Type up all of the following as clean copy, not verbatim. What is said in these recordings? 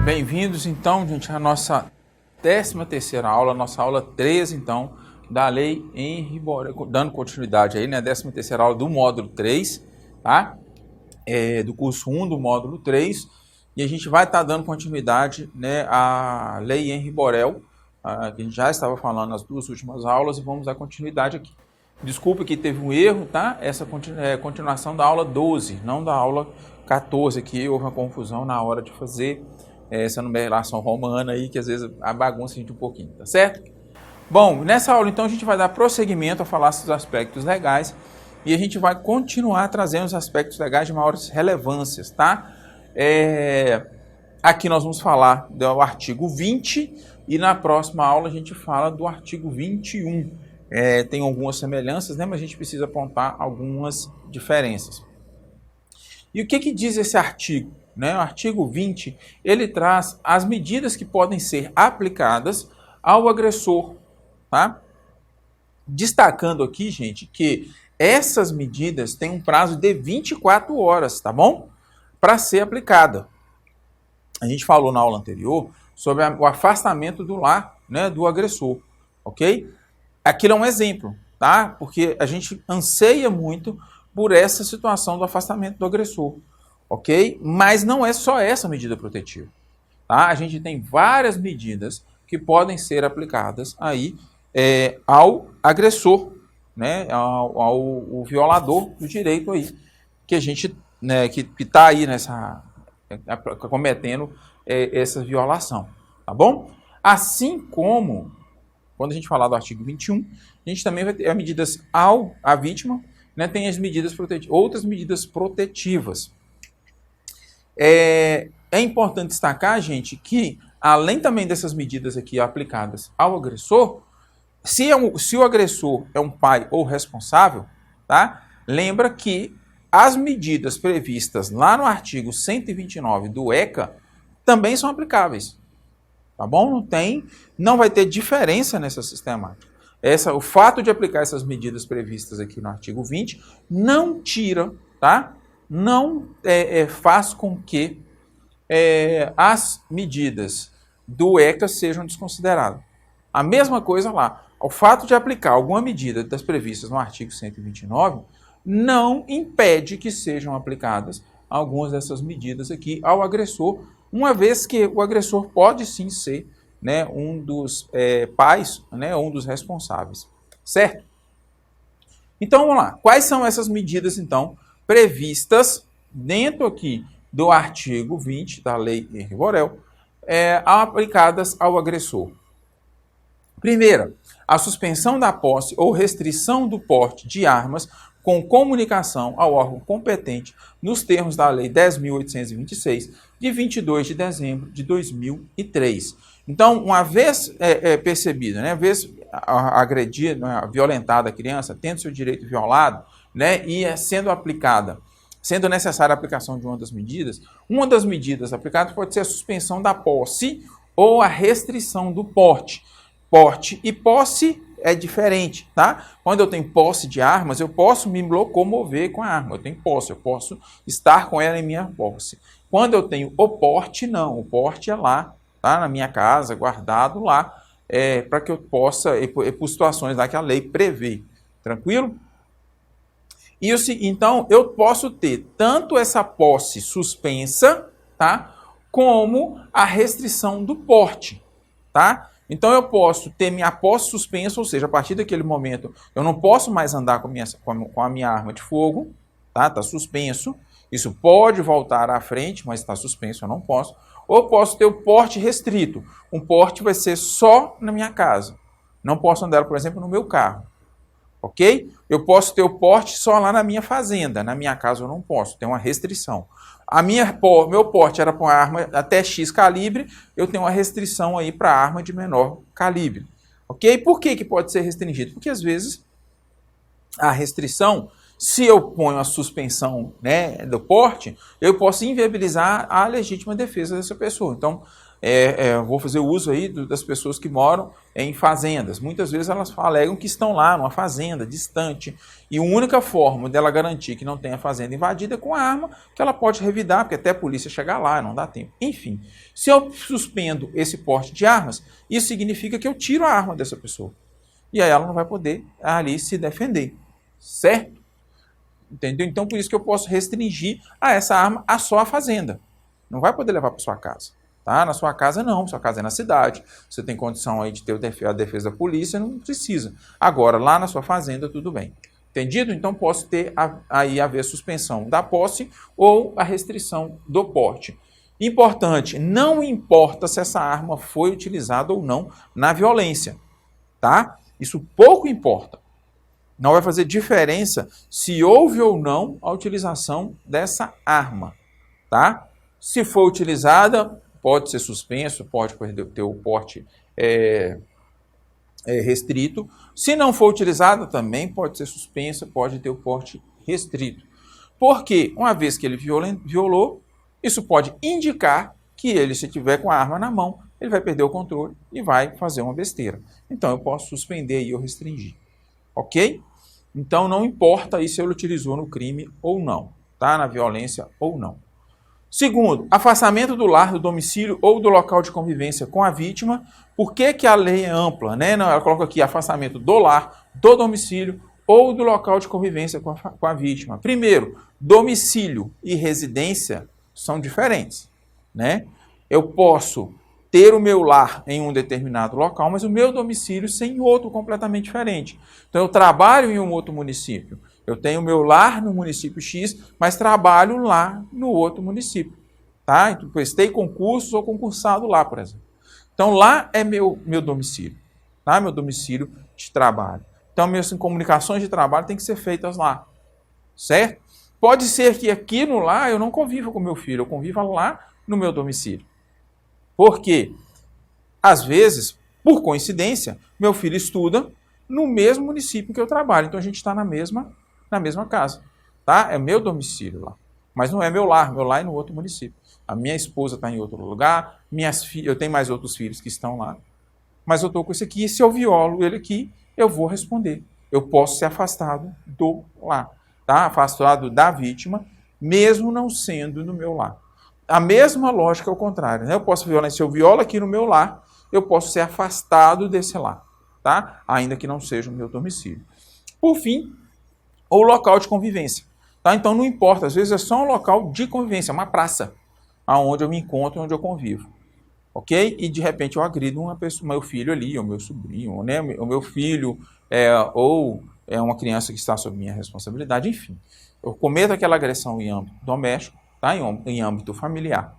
Bem-vindos, então, gente, à nossa 13ª aula, nossa aula 13, então, da Lei Henri Borel, dando continuidade aí, né, 13ª aula do módulo 3, tá? Do curso 1 do módulo 3, e a gente vai estar dando continuidade, né, à Lei Henri Borel, que a gente já estava falando nas duas últimas aulas, e vamos dar continuidade aqui. Desculpa que teve um erro, tá? Essa continuação da aula 12, não da aula 14, que houve uma confusão na hora de fazer essa numeração romana aí, que às vezes a bagunça a gente um pouquinho, tá certo? Bom, nessa aula então a gente vai dar prosseguimento a falar sobre os aspectos legais e a gente vai continuar trazendo os aspectos legais de maiores relevâncias, tá? Aqui nós vamos falar do artigo 20 e na próxima aula a gente fala do artigo 21. Tem algumas semelhanças, né, mas a gente precisa apontar algumas diferenças. E o que diz esse artigo? O artigo 20, ele traz as medidas que podem ser aplicadas ao agressor, tá? Destacando aqui, gente, que essas medidas têm um prazo de 24 horas, tá bom? Para ser aplicada. A gente falou na aula anterior sobre o afastamento do lar, né, do agressor, ok? Aquilo é um exemplo, tá? Porque a gente anseia muito por essa situação do afastamento do agressor. Ok? Mas não é só essa medida protetiva. Tá? A gente tem várias medidas que podem ser aplicadas aí ao agressor, né? ao violador do direito aí, que a gente, né, que está aí cometendo essa violação. Tá bom? Assim como, quando a gente falar do artigo 21, a gente também vai ter medidas à vítima, né, tem as medidas outras medidas protetivas. É importante destacar, gente, que além também dessas medidas aqui aplicadas ao agressor, se o agressor é um pai ou responsável, tá? Lembra que as medidas previstas lá no artigo 129 do ECA também são aplicáveis, tá bom? Não vai ter diferença nessa sistemática. O fato de aplicar essas medidas previstas aqui no artigo 20 não tira, tá? Não faz com que as medidas do ECA sejam desconsideradas. A mesma coisa lá. O fato de aplicar alguma medida das previstas no artigo 129 não impede que sejam aplicadas algumas dessas medidas aqui ao agressor, uma vez que o agressor pode sim ser, né, um dos pais, né, um dos responsáveis. Certo? Então, vamos lá. Quais são essas medidas, então, previstas dentro aqui do artigo 20 da Lei Henri Borel, aplicadas ao agressor? Primeira, a suspensão da posse ou restrição do porte de armas com comunicação ao órgão competente nos termos da Lei 10.826, de 22 de dezembro de 2003. Então, uma vez percebida, né, uma vez agredida, violentada a criança, tendo seu direito violado, né, e sendo necessária a aplicação de uma das medidas aplicadas pode ser a suspensão da posse ou a restrição do porte. Porte e posse é diferente, tá? Quando eu tenho posse de armas, eu posso me locomover com a arma. Eu tenho posse, eu posso estar com ela em minha posse. Quando eu tenho o porte, não. O porte é lá, tá? Na minha casa, guardado lá, para que eu possa, por situações lá que a lei prevê. Tranquilo? Então, eu posso ter tanto essa posse suspensa, tá? Como a restrição do porte, tá? Então, eu posso ter minha posse suspensa, ou seja, a partir daquele momento, eu não posso mais andar com a minha arma de fogo, tá? Está suspenso. Isso pode voltar à frente, mas está suspenso, eu não posso. Ou posso ter o porte restrito. Um porte vai ser só na minha casa. Não posso andar, por exemplo, no meu carro. Ok? Eu posso ter o porte só lá na minha fazenda. Na minha casa eu não posso, tem uma restrição. Meu porte era para uma arma até X calibre, eu tenho uma restrição aí para arma de menor calibre. Ok? Por que pode ser restringido? Porque às vezes a restrição, se eu ponho a suspensão, né, do porte, eu posso inviabilizar a legítima defesa dessa pessoa. Então, vou fazer uso aí das pessoas que moram em fazendas. Muitas vezes elas alegam que estão lá numa fazenda distante e a única forma dela garantir que não tenha fazenda invadida é com a arma que ela pode revidar, porque até a polícia chegar lá não dá tempo. Enfim, se eu suspendo esse porte de armas, isso significa que eu tiro a arma dessa pessoa. E aí ela não vai poder ali se defender, certo? Entendeu? Então por isso que eu posso restringir a essa arma a só a fazenda. Não vai poder levar para sua casa. Tá? Na sua casa não, sua casa é na cidade, você tem condição aí de ter a defesa da polícia, não precisa. Agora, lá na sua fazenda, tudo bem. Entendido? Então, posso ter aí haver suspensão da posse ou a restrição do porte. Importante, não importa se essa arma foi utilizada ou não na violência, tá? Isso pouco importa. Não vai fazer diferença se houve ou não a utilização dessa arma, tá? Se for utilizada, pode ser suspenso, pode ter o porte restrito. Se não for utilizado, também pode ser suspensa, pode ter o porte restrito. Porque, uma vez que ele violou, isso pode indicar que ele, se tiver com a arma na mão, ele vai perder o controle e vai fazer uma besteira. Então, eu posso suspender e ou restringir. Ok? Então, não importa aí se ele utilizou no crime ou não, tá? Na violência ou não. Segundo, afastamento do lar, do domicílio ou do local de convivência com a vítima. Por que que a lei é ampla, né? Ela coloca aqui afastamento do lar, do domicílio ou do local de convivência com a vítima. Primeiro, domicílio e residência são diferentes, né? Eu posso ter o meu lar em um determinado local, mas o meu domicílio ser em outro completamente diferente. Então, eu trabalho em um outro município. Eu tenho meu lar no município X, mas trabalho lá no outro município. Tá? Então, prestei concurso, sou concursado lá, por exemplo. Então, lá é meu domicílio. Tá? Meu domicílio de trabalho. Então, minhas comunicações de trabalho têm que ser feitas lá. Certo? Pode ser que aqui no lar eu não conviva com meu filho, eu conviva lá no meu domicílio. Por quê? Às vezes, por coincidência, meu filho estuda no mesmo município que eu trabalho. Então, a gente está na mesma casa, tá? É meu domicílio lá. Mas não é meu lar é no outro município. A minha esposa está em outro lugar, eu tenho mais outros filhos que estão lá, mas eu estou com esse aqui, e se eu violo ele aqui, eu vou responder. Eu posso ser afastado do lar, tá? Afastado da vítima, mesmo não sendo no meu lar. A mesma lógica é o contrário, né? Eu posso violar, se eu violo aqui no meu lar, eu posso ser afastado desse lar, tá? Ainda que não seja o meu domicílio. Por fim, ou local de convivência. Tá? Então não importa, às vezes é só um local de convivência, uma praça, onde eu me encontro, onde eu convivo. Ok? E de repente eu agrido uma pessoa, meu filho ali, ou meu sobrinho, né? O meu filho, ou uma criança que está sob minha responsabilidade, enfim. Eu cometo aquela agressão em âmbito doméstico, tá? Em âmbito familiar.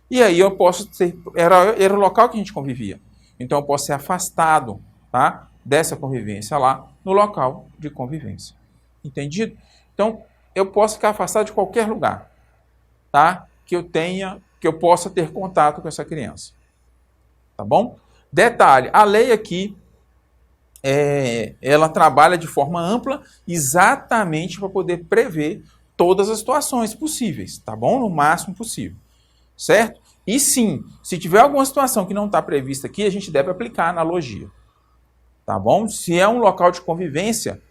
E aí eu posso ser. Era o local que a gente convivia. Então eu posso ser afastado, tá? Dessa convivência lá, no local de convivência. Entendido? Então, eu posso ficar afastado de qualquer lugar, tá? Que eu possa ter contato com essa criança. Tá bom? Detalhe, a lei aqui, ela trabalha de forma ampla exatamente para poder prever todas as situações possíveis, tá bom? No máximo possível, certo? E sim, se tiver alguma situação que não está prevista aqui, a gente deve aplicar a analogia, tá bom? Se é um local de convivência,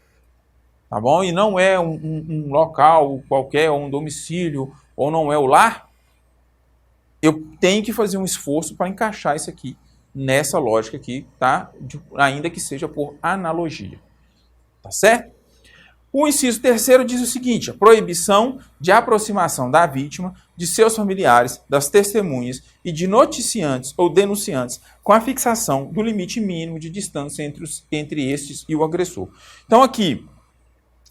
tá bom? E não é um local qualquer, ou um domicílio, ou não é o lar, eu tenho que fazer um esforço para encaixar isso aqui nessa lógica aqui, tá? Ainda que seja por analogia. Tá certo? O inciso 3º diz o seguinte: a proibição de aproximação da vítima, de seus familiares, das testemunhas e de noticiantes ou denunciantes, com a fixação do limite mínimo de distância entre estes e o agressor. Então aqui,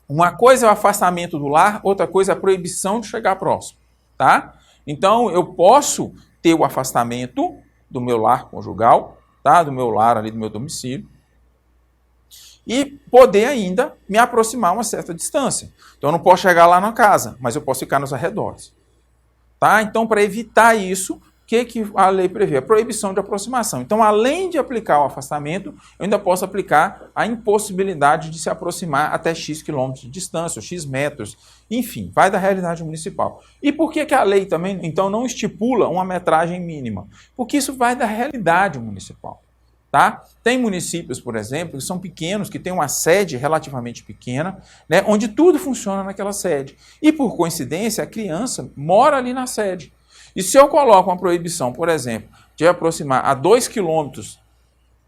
uma coisa é o afastamento do lar, outra coisa é a proibição de chegar próximo, tá? Então, eu posso ter o afastamento do meu lar conjugal, tá? Do meu lar ali, do meu domicílio, e poder ainda me aproximar a uma certa distância. Então, eu não posso chegar lá na casa, mas eu posso ficar nos arredores, tá? Então, para evitar isso, que a lei prevê? A proibição de aproximação. Então, além de aplicar o afastamento, eu ainda posso aplicar a impossibilidade de se aproximar até X quilômetros de distância, ou X metros, enfim, vai da realidade municipal. E por que a lei também, então, não estipula uma metragem mínima? Porque isso vai da realidade municipal. Tá? Tem municípios, por exemplo, que são pequenos, que têm uma sede relativamente pequena, né, onde tudo funciona naquela sede. E, por coincidência, a criança mora ali na sede. E se eu coloco uma proibição, por exemplo, de aproximar a 2 quilômetros,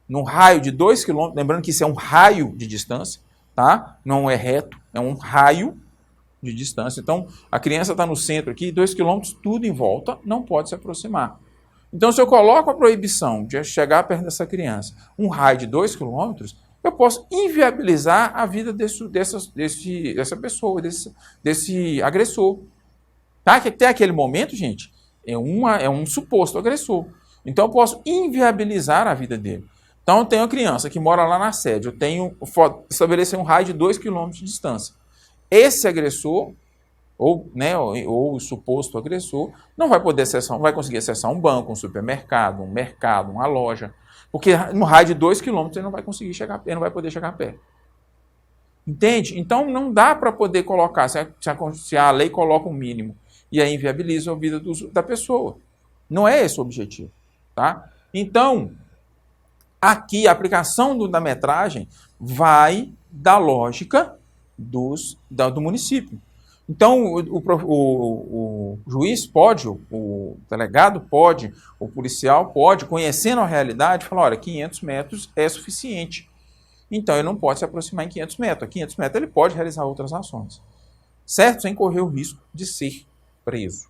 num raio de 2 quilômetros, lembrando que isso é um raio de distância, tá? Não é reto, é um raio de distância. Então, a criança está no centro aqui, 2 quilômetros, tudo em volta, não pode se aproximar. Então, se eu coloco a proibição de chegar perto dessa criança, um raio de 2 quilômetros, eu posso inviabilizar a vida dessa pessoa, desse agressor. Tá? Que até aquele momento, gente, é um suposto agressor. Então, eu posso inviabilizar a vida dele. Então, eu tenho a criança que mora lá na sede, eu tenho estabelecer um raio de 2 quilômetros de distância. Esse agressor, ou o suposto agressor, não vai poder acessar, não vai conseguir acessar um banco, um supermercado, um mercado, uma loja, porque no raio de 2 quilômetros ele não vai conseguir chegar, ele não vai poder chegar perto. Entende? Então não dá para poder colocar, se a lei coloca um mínimo e aí inviabiliza a vida da pessoa. Não é esse o objetivo. Tá? Então, aqui a aplicação da metragem vai da lógica do município. Então, o juiz pode, o delegado pode, o policial pode, conhecendo a realidade, falar, olha, 500 metros é suficiente. Então, ele não pode se aproximar em 500 metros. A 500 metros ele pode realizar outras ações. Certo? Sem correr o risco de ser preso.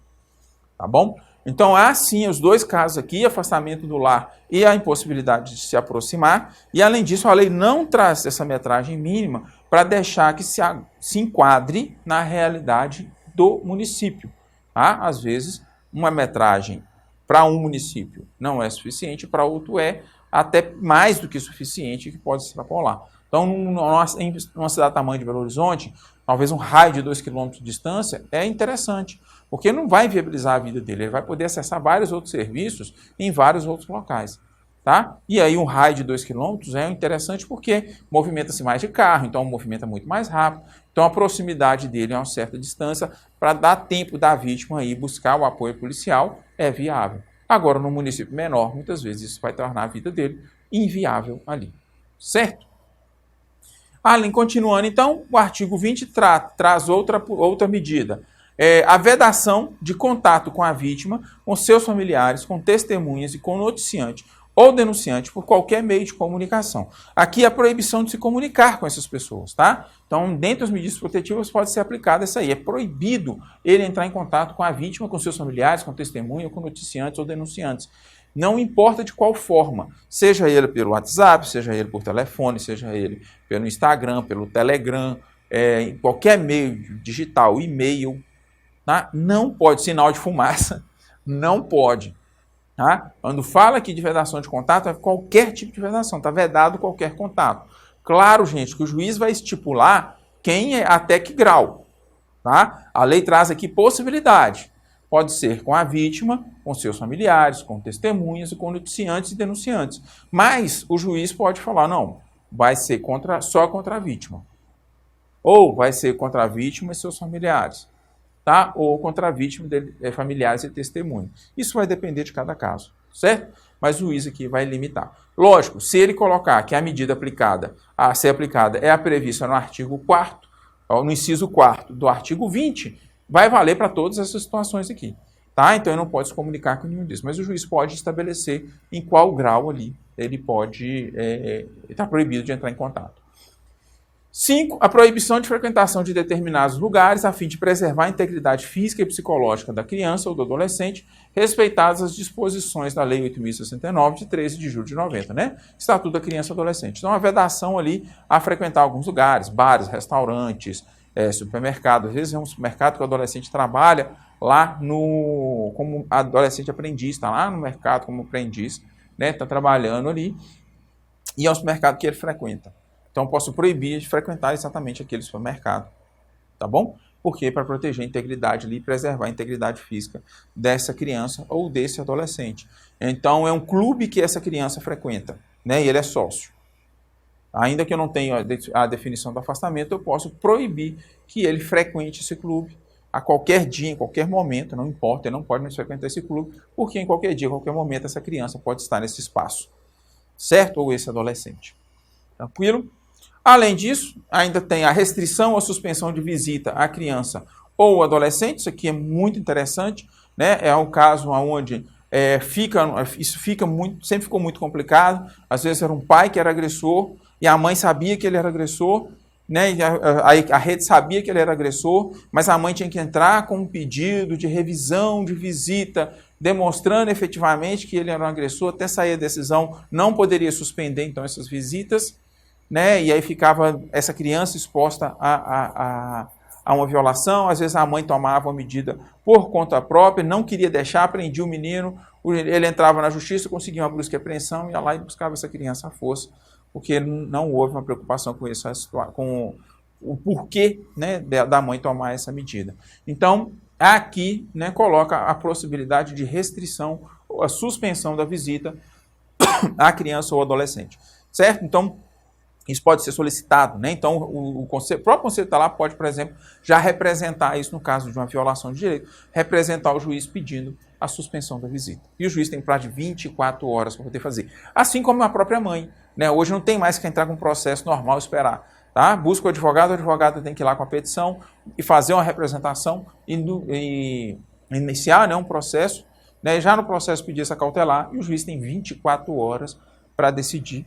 Tá bom? Então, há sim os dois casos aqui, afastamento do lar e a impossibilidade de se aproximar. E, além disso, a lei não traz essa metragem mínima para deixar que se enquadre na realidade do município. Tá? Às vezes, uma metragem para um município não é suficiente, para outro é até mais do que suficiente, que pode se extrapolar. Então, numa cidade do tamanho de Belo Horizonte, talvez um raio de 2 km de distância é interessante, porque não vai viabilizar a vida dele, ele vai poder acessar vários outros serviços em vários outros locais. Tá? E aí um raio de 2 km é interessante porque movimenta-se mais de carro, então movimenta muito mais rápido. Então a proximidade dele a uma certa distância para dar tempo da vítima ir buscar o apoio policial é viável. Agora, no município menor, muitas vezes isso vai tornar a vida dele inviável ali. Certo? Além, continuando, então, o artigo 20 traz outra medida. A vedação de contato com a vítima, com seus familiares, com testemunhas e com o noticiante ou denunciante por qualquer meio de comunicação. Aqui a proibição de se comunicar com essas pessoas, tá? Então, dentre as medidas protetivas pode ser aplicada essa aí. É proibido ele entrar em contato com a vítima, com seus familiares, com testemunha, com noticiantes ou denunciantes. Não importa de qual forma, seja ele pelo WhatsApp, seja ele por telefone, seja ele pelo Instagram, pelo Telegram, em qualquer meio digital, e-mail, tá? Não pode, sinal de fumaça, não pode. Tá? Quando fala aqui de vedação de contato, é qualquer tipo de vedação, está vedado qualquer contato. Claro, gente, que o juiz vai estipular quem é até que grau. Tá? A lei traz aqui possibilidade. Pode ser com a vítima, com seus familiares, com testemunhas, com noticiantes e denunciantes. Mas o juiz pode falar, não, vai ser só contra a vítima. Ou vai ser contra a vítima e seus familiares. Tá? Ou contra a vítima, familiares e testemunhas. Isso vai depender de cada caso, certo? Mas o juiz aqui vai limitar. Lógico, se ele colocar que a medida aplicada, a ser aplicada, é a prevista no artigo 4º, no inciso 4º do artigo 20, vai valer para todas essas situações aqui. Tá? Então ele não pode se comunicar com nenhum disso. Mas o juiz pode estabelecer em qual grau ali ele pode estar proibido de entrar em contato. 5. A proibição de frequentação de determinados lugares a fim de preservar a integridade física e psicológica da criança ou do adolescente, respeitadas as disposições da Lei 8.069, de 13 de julho de 90, né? Estatuto da Criança e Adolescente. Então, a vedação ali a frequentar alguns lugares, bares, restaurantes, supermercados. Às vezes é um supermercado que o adolescente trabalha lá como adolescente aprendiz, está lá no mercado como aprendiz, né? Está trabalhando ali, e é um supermercado que ele frequenta. Então, posso proibir de frequentar exatamente aquele supermercado. Tá bom? porque para proteger a integridade ali, preservar a integridade física dessa criança ou desse adolescente. Então, é um clube que essa criança frequenta, né? E ele é sócio. Ainda que eu não tenha a definição do afastamento, eu posso proibir que ele frequente esse clube a qualquer dia, em qualquer momento, não importa, ele não pode mais frequentar esse clube, porque em qualquer dia, em qualquer momento, essa criança pode estar nesse espaço, certo? Ou esse adolescente. Tranquilo? Além disso, ainda tem a restrição ou suspensão de visita à criança ou adolescente, isso aqui é muito interessante, né? É um caso onde isso sempre ficou muito complicado, às vezes era um pai que era agressor, e a mãe sabia que ele era agressor, né? E a rede sabia que ele era agressor, mas a mãe tinha que entrar com um pedido de revisão, de visita, demonstrando efetivamente que ele era um agressor, até sair a decisão, não poderia suspender então essas visitas, né? E aí ficava essa criança exposta a uma violação, às vezes a mãe tomava uma medida por conta própria, não queria deixar, prendia o menino, ele entrava na justiça, conseguia uma busca e apreensão, ia lá e buscava essa criança à força, porque não houve uma preocupação com isso, com o porquê, né, da mãe tomar essa medida. Então, aqui, né, coloca a possibilidade de restrição, a suspensão da visita à criança ou adolescente, certo? Então, isso pode ser solicitado, né? Então, o próprio Conselho Tutelar pode, por exemplo, já representar isso no caso de uma violação de direito, representar o juiz pedindo a suspensão da visita. E o juiz tem prazo de 24 horas para poder fazer. Assim como a própria mãe, né? Hoje não tem mais que entrar com um processo normal e esperar, tá? Busca o advogado tem que ir lá com a petição e fazer uma representação e iniciar, né, um processo, né? Já no processo pedir essa cautelar e o juiz tem 24 horas para decidir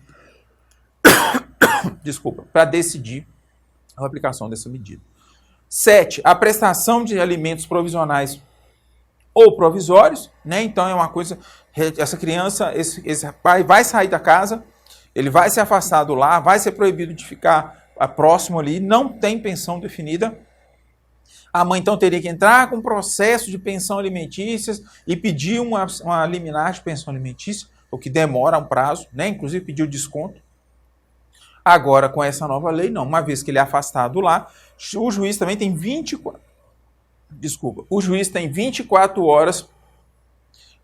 para decidir a aplicação dessa medida. 7. A prestação de alimentos provisionais ou provisórios, né? Então é uma coisa, essa criança, esse pai vai sair da casa, ele vai ser afastado lá, vai ser proibido de ficar próximo ali, não tem pensão definida. A mãe então teria que entrar com um processo de pensão alimentícia e pedir uma liminar de pensão alimentícia, o que demora um prazo, né? Inclusive pedir o desconto. Agora, com essa nova lei, não. Uma vez que ele é afastado lá, o juiz também tem 24 horas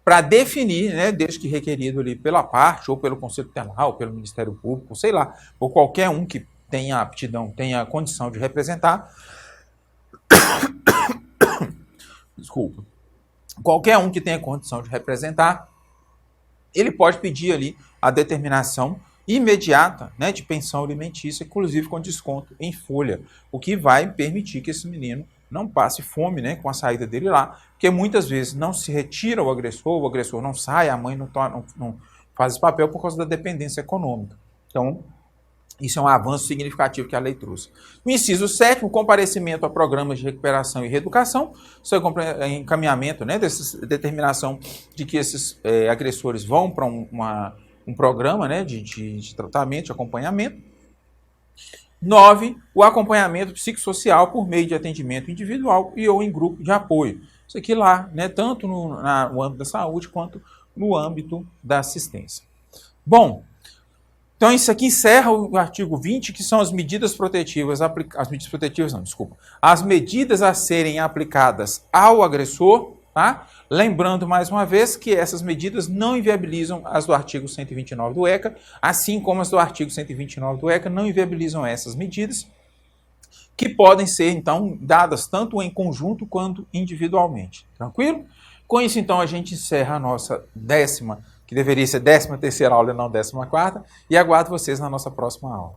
para definir, né, desde que requerido ali pela parte, ou pelo Conselho Tutelar, ou pelo Ministério Público, sei lá, ou qualquer um que tenha aptidão, tenha a condição de representar. Desculpa. Qualquer um que tenha condição de representar, ele pode pedir ali a determinação imediata, né, de pensão alimentícia, inclusive com desconto em folha, o que vai permitir que esse menino não passe fome, né, com a saída dele lá, porque muitas vezes não se retira o agressor não sai, a mãe não faz esse papel por causa da dependência econômica. Então, isso é um avanço significativo que a lei trouxe. O inciso 7º, comparecimento a programas de recuperação e reeducação, isso é encaminhamento, né, dessa determinação de que esses agressores vão para um programa, né, de tratamento, de acompanhamento. 9, o acompanhamento psicossocial por meio de atendimento individual e ou em grupo de apoio. Isso aqui lá, né, tanto no âmbito da saúde quanto no âmbito da assistência. Bom, então isso aqui encerra o artigo 20, que são as medidas protetivas, as medidas a serem aplicadas ao agressor, tá? Lembrando mais uma vez que essas medidas não inviabilizam as do artigo 129 do ECA, assim como as do artigo 129 do ECA não inviabilizam essas medidas, que podem ser, então, dadas tanto em conjunto quanto individualmente. Tranquilo? Com isso, então, a gente encerra a nossa que deveria ser 13ª aula e não 14ª, e aguardo vocês na nossa próxima aula.